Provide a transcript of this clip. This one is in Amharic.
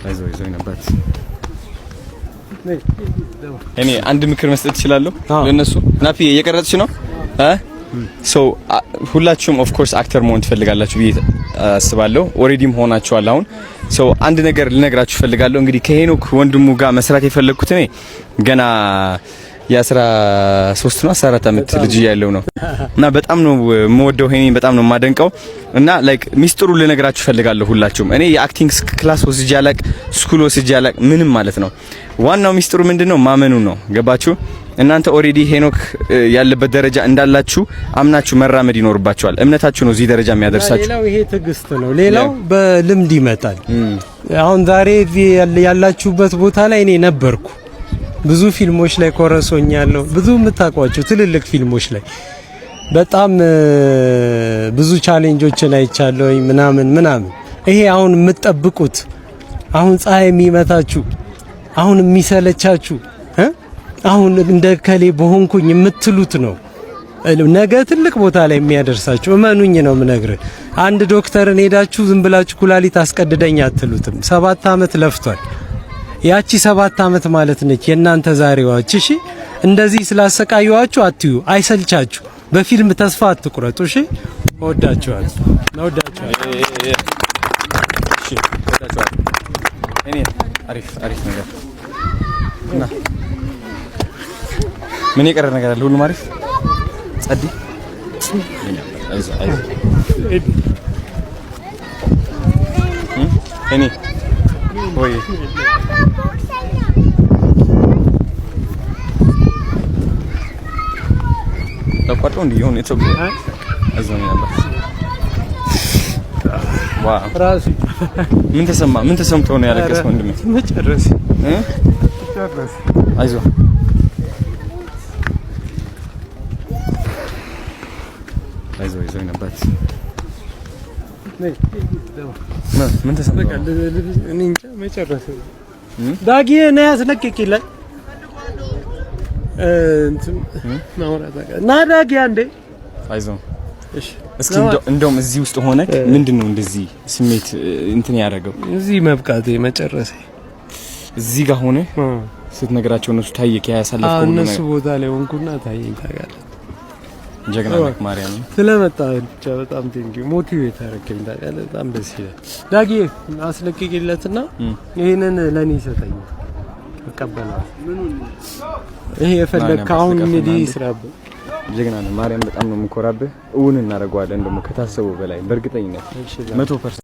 አይዞህ ነባት እኔ አንድ ምክር መስጠት እችላለሁ ለነሱ ናፊ እየቀረጽሽ ነው ሁላችሁም ኦፍ ኮርስ አክተር መሆን ትፈልጋላችሁ ብዬ አስባለሁ ኦሬዲም ሆናችኋል አሁን አንድ ነገር ልነግራችሁ ፈልጋለሁ እንግዲህ ከሄኖክ ወንድሙ ጋር መስራት የፈለኩት እኔ ገና የ13 ነው 14 አመት ልጅ ያለው ነው እና በጣም ነው የምወደው ሄኒን በጣም ነው የማደንቀው እና ላይክ ሚስጥሩ ልነግራችሁ ፈልጋለሁ ሁላችሁም እኔ የአክቲንግ ክላስ ወስጄ አላቅ ስኩል ወስጄ አላቅ ምንም ማለት ነው ዋናው ሚስጥሩ ምንድነው ማመኑ ነው ገባችሁ እናንተ ኦሬዲ ሄኖክ ያለበት ደረጃ እንዳላችሁ አምናችሁ መራመድ ይኖርባችኋል እምነታችሁ ነው እዚህ ደረጃ የሚያደርሳችሁ ሌላው ይሄ ትግስት ነው ሌላው በልምድ ይመጣል አሁን ዛሬ ያላችሁበት ቦታ ላይ እኔ ነበርኩ ብዙ ፊልሞች ላይ ኮረሶኛለሁ ብዙ የምታውቋቸው ትልልቅ ፊልሞች ላይ በጣም ብዙ ቻሌንጆችን አይቻለሁ ምናምን ይሄ አሁን የምትጠብቁት አሁን ፀሐይ የሚመታችሁ አሁን የሚሰለቻችሁ አሁን እንደ ከሌ በሆንኩኝ የምትሉት ነው ነገ ትልቅ ቦታ ላይ የሚያደርሳችሁ እመኑኝ ነው ምነግር አንድ ዶክተርን ሄዳችሁ ዝም ብላችሁ ኩላሊት አስቀድደኝ አትሉትም 7 አመት ለፍቷል ያቺ 7 አመት ማለት ነች የናንተ ዛሬዋች እሺ እንደዚህ ስላሰቃዩዋችሁ አትዩ አይሰልቻችሁ በፊልም ተስፋ አትቁረጡ እሺ ወዳችኋለሁ እሺ እኔ አሪፍ ነገር እና ምን የቀረ ነገር አለ ሁሉም አሪፍ ጸዲ አይዞህ እኔ ወይ ተቋርጦ እንዲሆን የተሰበ አዘን ነበር ዋው ራሱ ምን ተሰምቶ ነው ያለቀሰው ወንድሜ መጨረስ አይዞህ ነበር ምን ተሰምቶ እኔ እንጃ መጨረስ ዳጊ ነው ያስለቅቅልኝ እንትን ና ዳጊ አንዴ አይዞህ እሺ እስኪ እንደውም እዚህ ውስጥ ሆነ ምንድነው እንደዚህ ስሜት እንትን ያደረገው እዚህ መብቃቴ መጨረሴ እዚህ ጋር ሆነ ስትነግራቸው እነሱ ታየክ ያሳለፈው ነው እነሱ ቦታ ላይ ሆንኩና ታየኝ ታውቃለህ ጀግና ነክ ማርያም ስለመጣ ብቻ በጣም ቴንኪው ሞቲቬት አደረገኝ ታውቃለህ በጣም ደስ ይላል ዳጊ አስለቅቅለትና ይሄንን ለኔ ይሰጠኝ ተቀበለው ይሄ የፈለከው አሁን እንግዲህ ይስራብ ጀግና ነህ ማርያም በጣም ነው የምኮራብህ እውን እናደርገዋለን ደግሞ ከታሰበው በላይ በእርግጠኝነት 100%